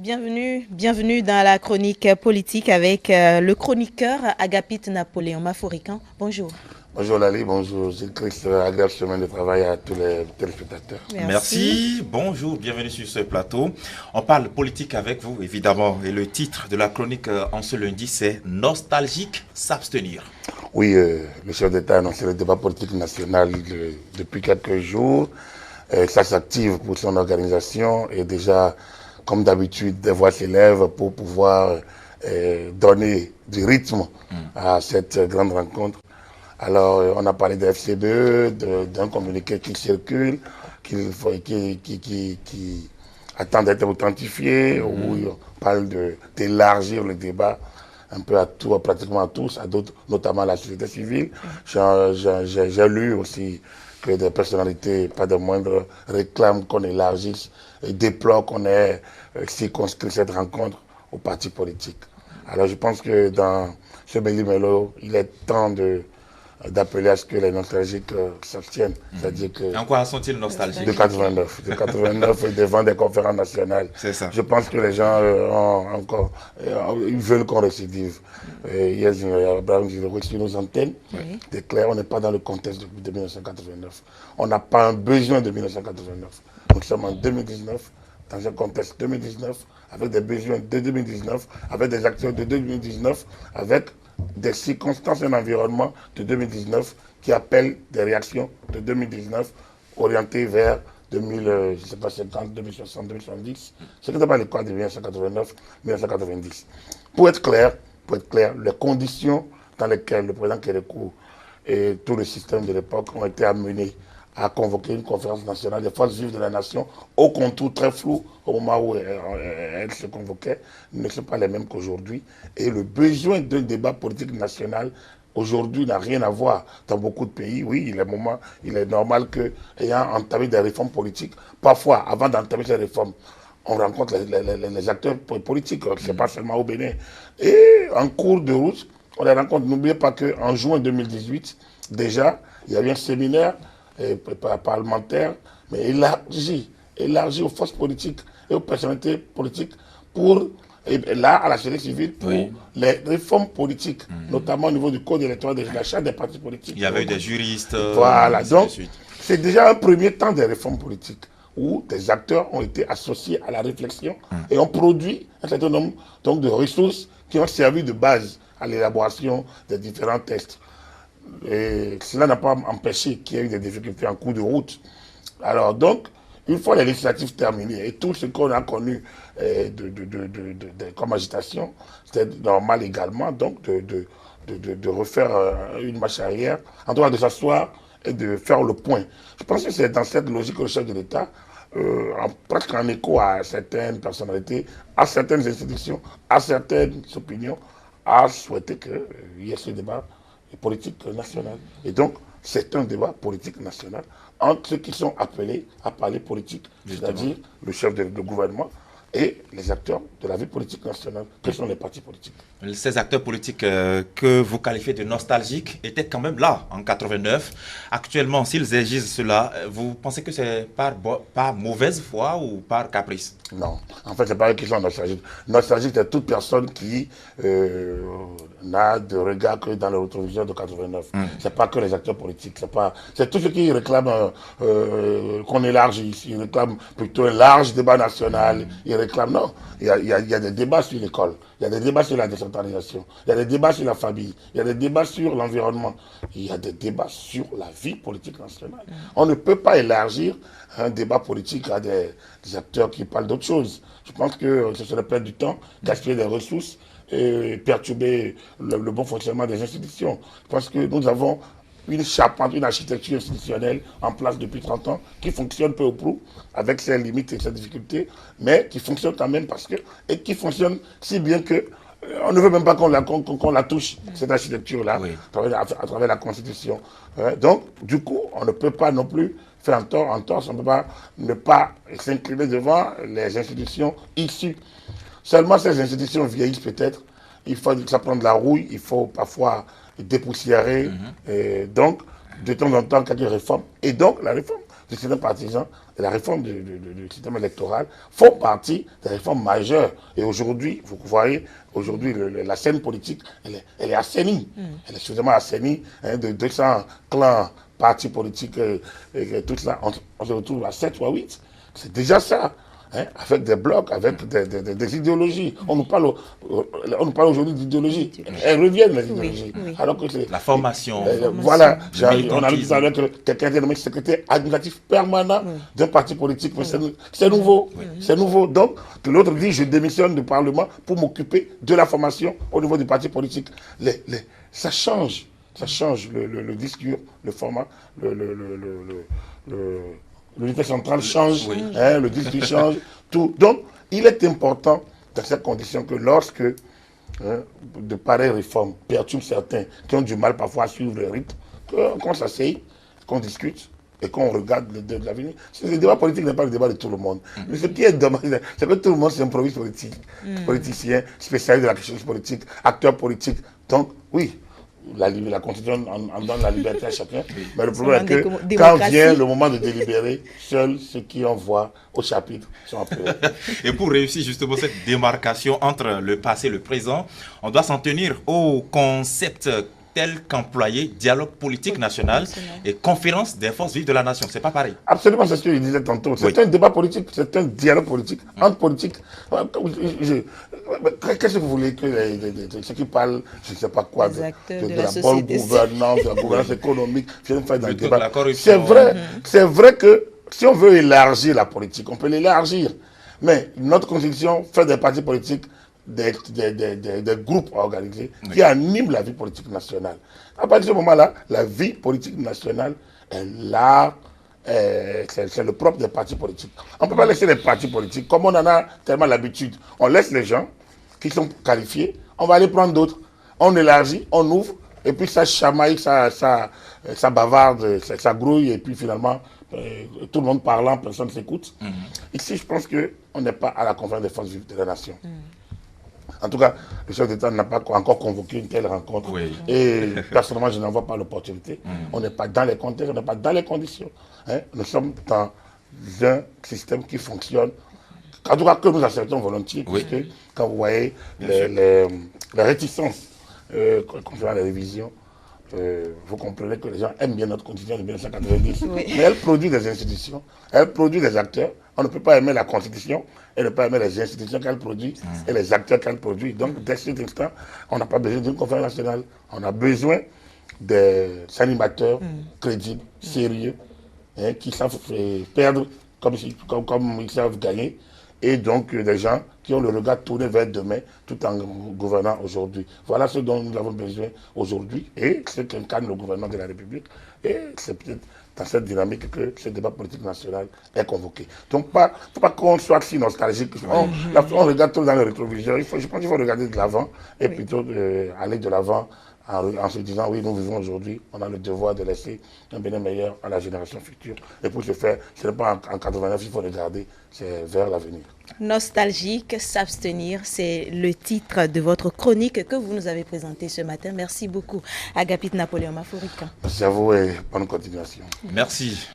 Bienvenue dans la chronique politique avec le chroniqueur Agapite Napoléon Maforican. Bonjour. Bonjour Lali, bonjour Gilles-Christ, agréable semaine de travail à tous les téléspectateurs. Merci, bonjour, bienvenue sur ce plateau. On parle politique avec vous, évidemment, et le titre de la chronique en ce lundi, c'est « Nostalgique s'abstenir ». Oui, le chef d'État a annoncé le débat politique national depuis quelques jours. Ça s'active pour son organisation et déjà, comme d'habitude, des voix s'élèvent pour pouvoir donner du rythme à cette grande rencontre. Alors, on a parlé de FCBE, d'un communiqué qui circule, qui attend d'être authentifié, où on parle d'élargir le débat un peu à tout, pratiquement à tous, à d'autres, notamment à la société civile. J'ai lu aussi que des personnalités, pas de moindre, réclament qu'on élargisse et déplorent qu'on ait circonscrit cette rencontre aux partis politiques. Alors, je pense que dans ce méli-mélo, il est temps d'appeler à ce que les nostalgiques s'abstiennent. C'est-à-dire que... En quoi sont-ils nostalgiques? De 89 et devant des conférences nationales. C'est ça. Je pense que les gens ils veulent qu'on récidive. Hier, il y a Abraham Giroux sur nos antennes déclare on n'est pas dans le contexte de 1989. On n'a pas un besoin de 1989. Nous sommes en 2019, dans un contexte 2019, avec des besoins de 2019, avec des acteurs de 2019, avec des circonstances et un environnement de 2019 qui appellent des réactions de 2019 orientées vers 2050, 2060, 2070. Ce qui n'est pas le cas de 1989, 1990. Pour être clair, les conditions dans lesquelles le président Kérékou et tout le système de l'époque ont été amenés à convoquer une conférence nationale des forces vives de la nation au contour très flou au moment où elle se convoquait ne sont pas les mêmes qu'aujourd'hui. Et le besoin d'un débat politique national aujourd'hui n'a rien à voir dans beaucoup de pays. Oui, il est normal qu'ayant entamé des réformes politiques, parfois avant d'entamer ces réformes, on rencontre les acteurs politiques, c'est pas seulement au Bénin. Et en cours de route, on les rencontre. N'oubliez pas qu'en juin 2018, déjà, il y a eu un séminaire parlementaire, mais élargi aux forces politiques et aux personnalités politiques et là, à la société civile, pour les réformes politiques, notamment au niveau du code électoral, de l'achat des partis politiques. Il y avait eu des juristes. Voilà, donc c'est déjà un premier temps des réformes politiques où des acteurs ont été associés à la réflexion et ont produit un certain nombre donc, de ressources qui ont servi de base à l'élaboration des différents textes. Et cela n'a pas empêché qu'il y ait eu des difficultés en cours de route. Alors donc, une fois les législatives terminées et tout ce qu'on a connu comme agitation, c'était normal également donc de refaire une marche arrière, en tout cas de s'asseoir et de faire le point. Je pense que c'est dans cette logique que le chef de l'État, presque en écho à certaines personnalités, à certaines institutions, à certaines opinions, a souhaité qu'il y ait ce débat politique nationale. Et donc, c'est un débat politique national entre ceux qui sont appelés à parler politique, c'est-à-dire le chef de gouvernement et les acteurs de la vie politique nationale, que sont les partis politiques. Ces acteurs politiques que vous qualifiez de nostalgiques étaient quand même là en 89. Actuellement, s'ils agissent cela, vous pensez que c'est par mauvaise foi ou par caprice? Non, en fait, c'est pas eux qui sont nostalgiques. Nostalgique, c'est toute personne qui n'a de regard que dans le rétroviseur de 89. C'est pas que les acteurs politiques, c'est tous ceux qui réclament qu'on élargisse. Ils réclament plutôt un large débat national. Ils réclament, non, il y a des débats sur l'école, il y a des débats sur la décentralisation, il y a des débats sur la famille, il y a des débats sur l'environnement, il y a des débats sur la vie politique nationale. On ne peut pas élargir un débat politique à des acteurs qui parlent d'autre chose. Je pense que ce serait perdre du temps, gaspiller des ressources et perturber le bon fonctionnement des institutions. Je pense que nous avons une charpente, une architecture institutionnelle en place depuis 30 ans qui fonctionne peu ou prou, avec ses limites et ses difficultés, mais qui fonctionne quand même et qui fonctionne si bien que on ne veut même pas qu'on la touche, cette architecture-là, à travers la Constitution. Donc, du coup, on ne peut pas non plus faire un tort, on ne peut pas ne pas s'incliner devant les institutions issues. Seulement, ces institutions vieillissent peut-être, il faut que ça prenne de la rouille, il faut parfois dépoussiérer, et donc, de temps en temps, quelques réformes. Et donc, la réforme du système partisan et la réforme du système électoral font partie des réformes majeures. Et aujourd'hui, vous voyez, aujourd'hui, la scène politique, elle est assainie. Elle est suffisamment assainie, hein, de 200 clans, partis politiques et tout ça. On se retrouve à 7 ou à 8. C'est déjà ça. Hein, avec des blocs, avec des idéologies. On nous parle aujourd'hui d'idéologie. Elles reviennent, les idéologies. Oui. Alors que c'est La formation. Voilà, on a vu tout à l'heure que quelqu'un est nommé secrétaire administratif permanent d'un parti politique. Mais c'est nouveau. C'est nouveau. Donc, l'autre dit, je démissionne du Parlement pour m'occuper de la formation au niveau du parti politique. Ça change. Ça change le discours, le format, l'unité centrale change, hein, le disque change, tout. Donc, il est important, dans ces conditions, que lorsque de pareilles réformes perturbent certains qui ont du mal parfois à suivre le rythme, qu'on s'asseye, qu'on discute et qu'on regarde de l'avenir. Le débat politique n'est pas le débat de tout le monde. Mais ce qui est dommage, c'est que tout le monde s'improvise politique, politicien, spécialiste de la question politique, acteur politique. Donc, oui. La Constitution en donne la liberté à chacun. Mais le problème est que quand vient le moment de délibérer, seuls ceux qui ont voix au chapitre sont appelés. Et pour réussir justement cette démarcation entre le passé et le présent, on doit s'en tenir au concept tel qu'employé, dialogue politique national et conférence des forces vives de la nation. C'est pas pareil. Absolument, c'est ce que je disais tantôt. C'est un débat politique, c'est un dialogue politique, entre politiques. Qu'est-ce que vous voulez que ceux qui parlent, je ne sais pas quoi, de la bonne gouvernance, de la gouvernance économique, viennent faire dans le débat. C'est vrai que si on veut élargir la politique, on peut l'élargir. Mais notre constitution fait des partis politiques des groupes organisés qui animent la vie politique nationale. À partir de ce moment-là, la vie politique nationale est là, c'est le propre des partis politiques. On ne peut pas laisser les partis politiques, comme on en a tellement l'habitude. On laisse les gens qui sont qualifiés, on va aller prendre d'autres. On élargit, on ouvre, et puis ça chamaille, ça bavarde, ça grouille, et puis finalement, tout le monde parlant, personne ne s'écoute. Ici, je pense qu'on n'est pas à la conférence des forces vives de la nation. En tout cas, le chef d'État n'a pas encore convoqué une telle rencontre. Et personnellement, je n'en vois pas l'opportunité. On n'est pas dans les contextes, on n'est pas dans les conditions. Hein. Nous sommes dans un système qui fonctionne, en tout cas que nous acceptons volontiers, parce que quand vous voyez les réticences concernant les révisions, vous comprenez que les gens aiment bien notre constitution de 1990. Mais elle produit des institutions, elle produit des acteurs. On ne peut pas aimer la constitution et ne pas aimer les institutions qu'elle produit et les acteurs qu'elle produit. Donc, dès cet instant, on n'a pas besoin d'une conférence nationale. On a besoin des animateurs crédibles, sérieux, hein, qui savent perdre comme ils savent gagner. Et donc, des gens qui ont le regard tourné vers demain tout en gouvernant aujourd'hui. Voilà ce dont nous avons besoin aujourd'hui et ce qu'incarne le gouvernement de la République. Et c'est peut-être dans cette dynamique que ce débat politique national est convoqué. Donc, il ne faut pas qu'on soit si nostalgique. On regarde tout dans le rétroviseur. Je pense qu'il faut regarder de l'avant et plutôt aller de l'avant en se disant, oui, nous vivons aujourd'hui, on a le devoir de laisser un bien meilleur à la génération future. Et pour ce faire, ce n'est pas en 89 qu'il faut regarder, c'est vers l'avenir. Nostalgique, s'abstenir, c'est le titre de votre chronique que vous nous avez présentée ce matin. Merci beaucoup, Agapit Napoléon Mafourican. Merci à vous et bonne continuation. Merci.